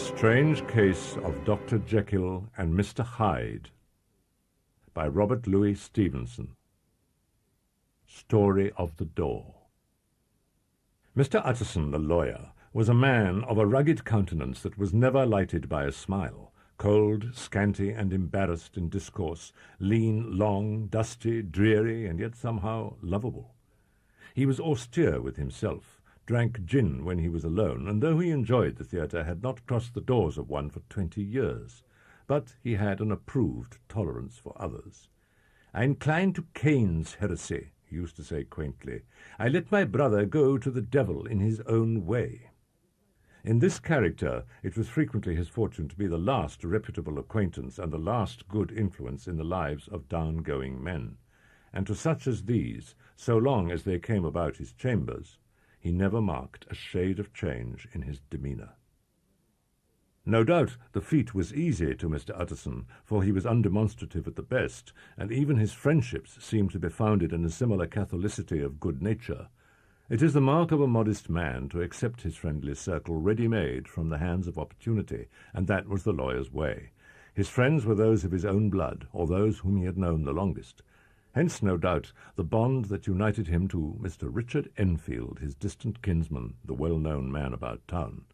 Strange Case of Dr. Jeckyll and Mr. Hyde by Robert Louis Stevenson. Story of the Door. Mr. Utterson, the lawyer, was a man of a rugged countenance that was never lighted by a smile, cold, scanty, and embarrassed in discourse, lean, long, dusty, dreary, and yet somehow lovable. He was austere with himself, drank gin when he was alone, and though he enjoyed the theatre, had not crossed the doors of one for 20 years. But he had an approved tolerance for others. "I incline to Cain's heresy," he used to say quaintly. "I let my brother go to the devil in his own way." In this character it was frequently his fortune to be the last reputable acquaintance and the last good influence in the lives of down-going men, and to such as these, so long as they came about his chambers, he never marked a shade of change in his demeanour. No doubt the feat was easy to Mr. Utterson, for he was undemonstrative at the best, and even his friendships seemed to be founded in a similar catholicity of good nature. It is the mark of a modest man to accept his friendly circle ready-made from the hands of opportunity, and that was the lawyer's way. His friends were those of his own blood, or those whom he had known the longest. Hence, no doubt, the bond that united him to Mr. Richard Enfield, his distant kinsman, the well-known man about town.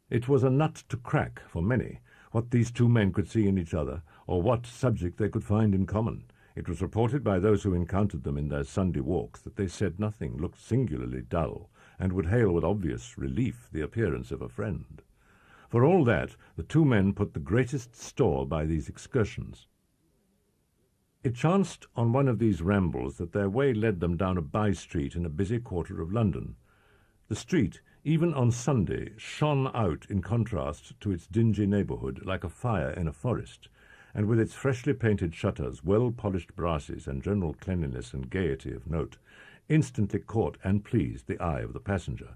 It was a nut to crack for many, what these two men could see in each other, or what subject they could find in common. It was reported by those who encountered them in their Sunday walks that they said nothing, looked singularly dull, and would hail with obvious relief the appearance of a friend. For all that, the two men put the greatest store by these excursions. It chanced on one of these rambles that their way led them down a by-street in a busy quarter of London. The street, even on Sunday, shone out in contrast to its dingy neighbourhood like a fire in a forest, and with its freshly painted shutters, well-polished brasses, and general cleanliness and gaiety of note, instantly caught and pleased the eye of the passenger.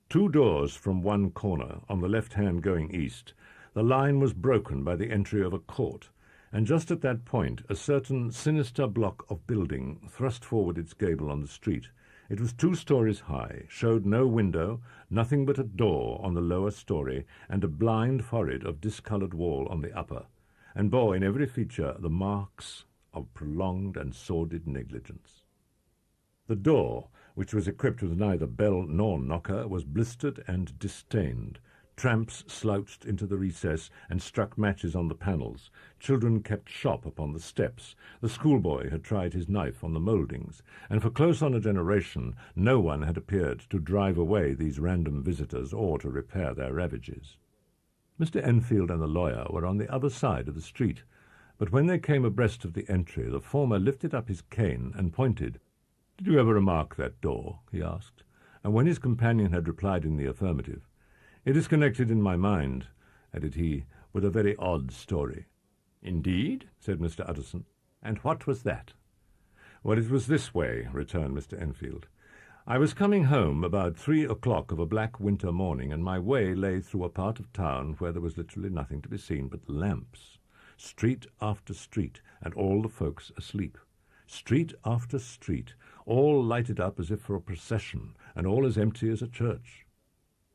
Two doors from one corner, on the left hand going east, the line was broken by the entry of a court, and just at that point a certain sinister block of building thrust forward its gable on the street. It was 2 stories high, showed no window, nothing but a door on the lower story, and a blind forehead of discoloured wall on the upper, and bore in every feature the marks of prolonged and sordid negligence. The door, which was equipped with neither bell nor knocker, was blistered and distained. Tramps slouched into the recess and struck matches on the panels. Children kept shop upon the steps. The schoolboy had tried his knife on the mouldings, and for close on a generation no one had appeared to drive away these random visitors or to repair their ravages. Mr. Enfield and the lawyer were on the other side of the street, but when they came abreast of the entry, the former lifted up his cane and pointed. "Did you ever remark that door?" he asked, and when his companion had replied in the affirmative, "It is connected in my mind," added he, "with a very odd story." "Indeed?" said Mr. Utterson. "And what was that?" "Well, it was this way," returned Mr. Enfield. "I was coming home about 3 o'clock of a black winter morning, and my way lay through a part of town where there was literally nothing to be seen but lamps, street after street, and all the folks asleep. Street after street, all lighted up as if for a procession, and all as empty as a church.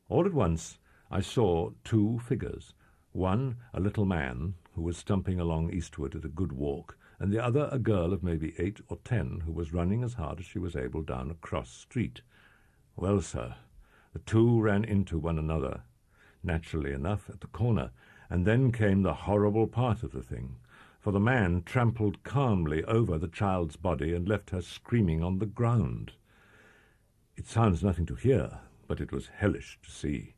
All at once I saw 2 figures, one a little man who was stumping along eastward at a good walk, and the other a girl of maybe 8 or 10 who was running as hard as she was able down a cross street. Well, sir, the 2 ran into one another, naturally enough, at the corner, and then came the horrible part of the thing, for the man trampled calmly over the child's body and left her screaming on the ground. It sounds nothing to hear, but it was hellish to see.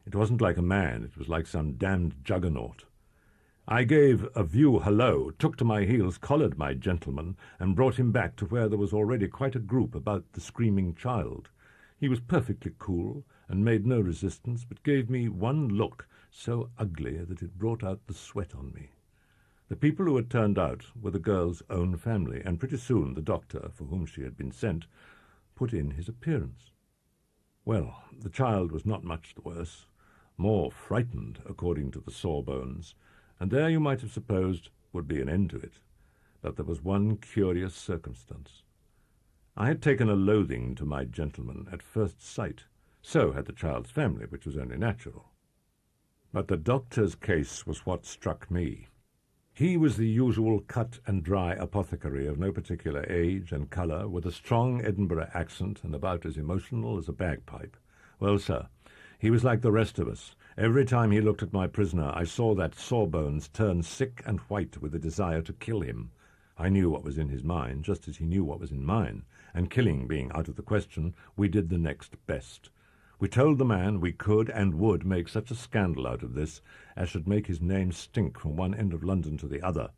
It wasn't like a man, it was like some damned juggernaut. I gave a view hello, took to my heels, collared my gentleman, and brought him back to where there was already quite a group about the screaming child. He was perfectly cool, and made no resistance, but gave me one look so ugly that it brought out the sweat on me. The people who had turned out were the girl's own family, and pretty soon the doctor, for whom she had been sent, put in his appearance. Well, the child was not much the worse, more frightened, according to the sawbones, and there you might have supposed would be an end to it. But there was one curious circumstance. I had taken a loathing to my gentleman at first sight. So had the child's family, which was only natural. But the doctor's case was what struck me. He was the usual cut-and-dry apothecary of no particular age and colour, with a strong Edinburgh accent and about as emotional as a bagpipe. Well, sir, he was like the rest of us. Every time he looked at my prisoner, I saw that Sawbones turn sick and white with a desire to kill him. I knew what was in his mind, just as he knew what was in mine, and killing being out of the question, we did the next best. We told the man we could and would make such a scandal out of this as should make his name stink from one end of London to the other.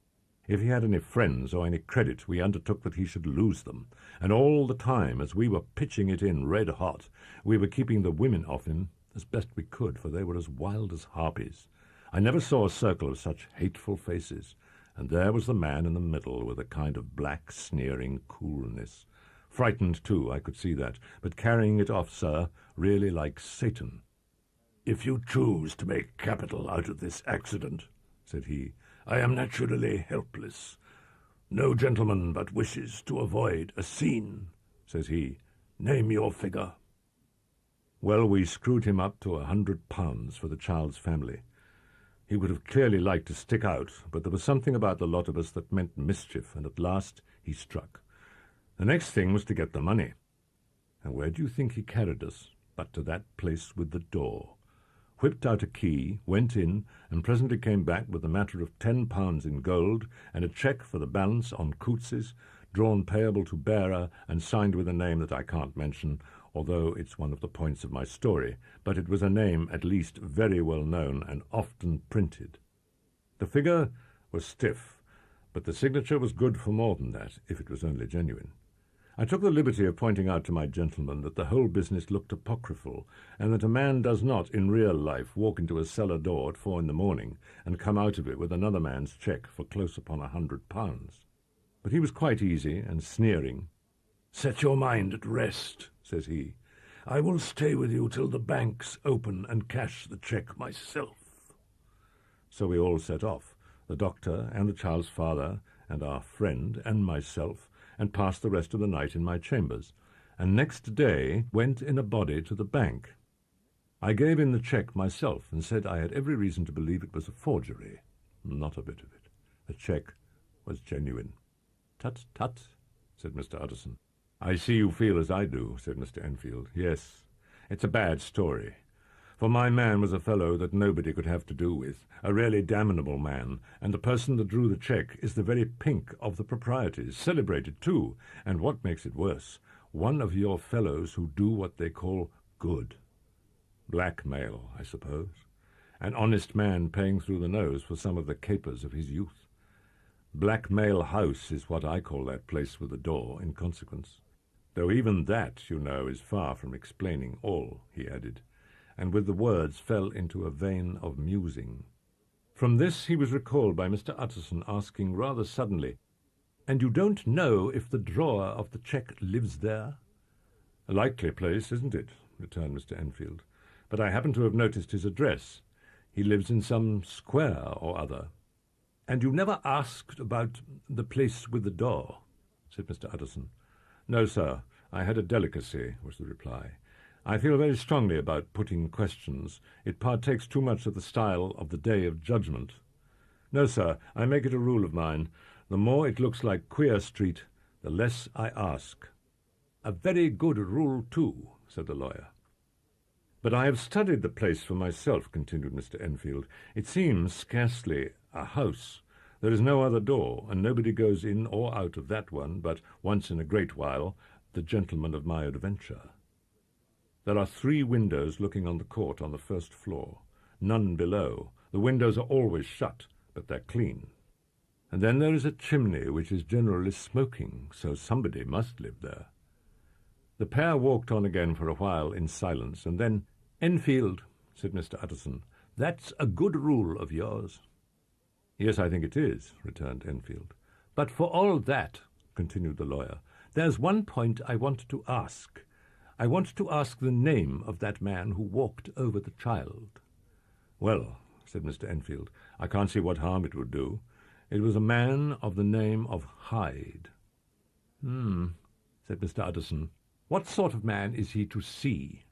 If he had any friends or any credit, we undertook that he should lose them, and all the time, as we were pitching it in red hot, we were keeping the women off him as best we could, for they were as wild as harpies. I never saw a circle of such hateful faces, and there was the man in the middle with a kind of black, sneering coolness. Frightened, too, I could see that, but carrying it off, sir, really like Satan. "If you choose to make capital out of this accident," said he, "I am naturally helpless. No gentleman but wishes to avoid a scene," says he. "Name your figure." Well, we screwed him up to £100 for the child's family. He would have clearly liked to stick out, but there was something about the lot of us that meant mischief, and at last he struck. The next thing was to get the money. And where do you think he carried us but to that place with the door? Whipped out a key, went in, and presently came back with a matter of £10 in gold and a cheque for the balance on Coutts's, drawn payable to bearer and signed with a name that I can't mention, although it's one of the points of my story, but it was a name at least very well known and often printed. The figure was stiff, but the signature was good for more than that, if it was only genuine. I took the liberty of pointing out to my gentleman that the whole business looked apocryphal, and that a man does not, in real life, walk into a cellar door at 4 a.m. and come out of it with another man's cheque for close upon £100. But he was quite easy and sneering. "Set your mind at rest," says he. "I will stay with you till the banks open and cash the cheque myself." So we all set off, the doctor and the child's father and our friend and myself, and passed the rest of the night in my chambers, and next day went in a body to the bank. I gave in the cheque myself and said I had every reason to believe it was a forgery. Not a bit of it. The cheque was genuine. "Tut, tut," said Mr. Utterson. "I see you feel as I do," said Mr. Enfield. "Yes, it's a bad story. For my man was a fellow that nobody could have to do with, a really damnable man, and the person that drew the cheque is the very pink of the proprieties, celebrated too, and what makes it worse, one of your fellows who do what they call good. Blackmail, I suppose. An honest man paying through the nose for some of the capers of his youth. Blackmail House is what I call that place with the door, in consequence. Though even that, you know, is far from explaining all," he added, and with the words fell into a vein of musing. From this he was recalled by Mr. Utterson asking rather suddenly, "And you don't know if the drawer of the cheque lives there?" "A likely place, isn't it?" returned Mr. Enfield. "But I happen to have noticed his address. He lives in some square or other." "And you never asked about the place with the door?" said Mr. Utterson. "No, sir. I had a delicacy," was the reply. "I feel very strongly about putting questions. It partakes too much of the style of the Day of Judgment. No, sir, I make it a rule of mine. The more it looks like Queer Street, the less I ask." "A very good rule, too," said the lawyer. "But I have studied the place for myself," continued Mr. Enfield. "It seems scarcely a house. There is no other door, and nobody goes in or out of that one but, once in a great while, the gentleman of my adventure. There are 3 windows looking on the court on the first floor, none below. The windows are always shut, but they're clean. And then there is a chimney which is generally smoking, so somebody must live there." The pair walked on again for a while in silence, and then, "Enfield," said Mr. Utterson, "that's a good rule of yours." "Yes, I think it is," returned Enfield. "But for all that," continued the lawyer, "there's one point I want to ask. I want to ask the name of that man who walked over the child." "Well," said Mr. Enfield, "I can't see what harm it would do. It was a man of the name of Hyde." Said Mr. Utterson. "What sort of man is he to see?"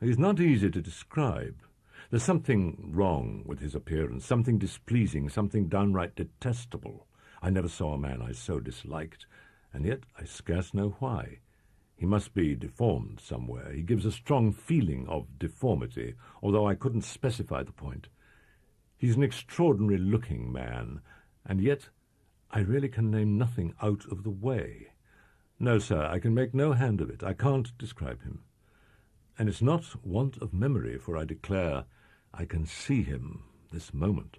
"He's not easy to describe. There's something wrong with his appearance, something displeasing, something downright detestable. I never saw a man I so disliked, and yet I scarce know why. He must be deformed somewhere. He gives a strong feeling of deformity, although I couldn't specify the point. He's an extraordinary-looking man, and yet I really can name nothing out of the way. No, sir, I can make no hand of it. I can't describe him. And it's not want of memory, for I declare I can see him this moment.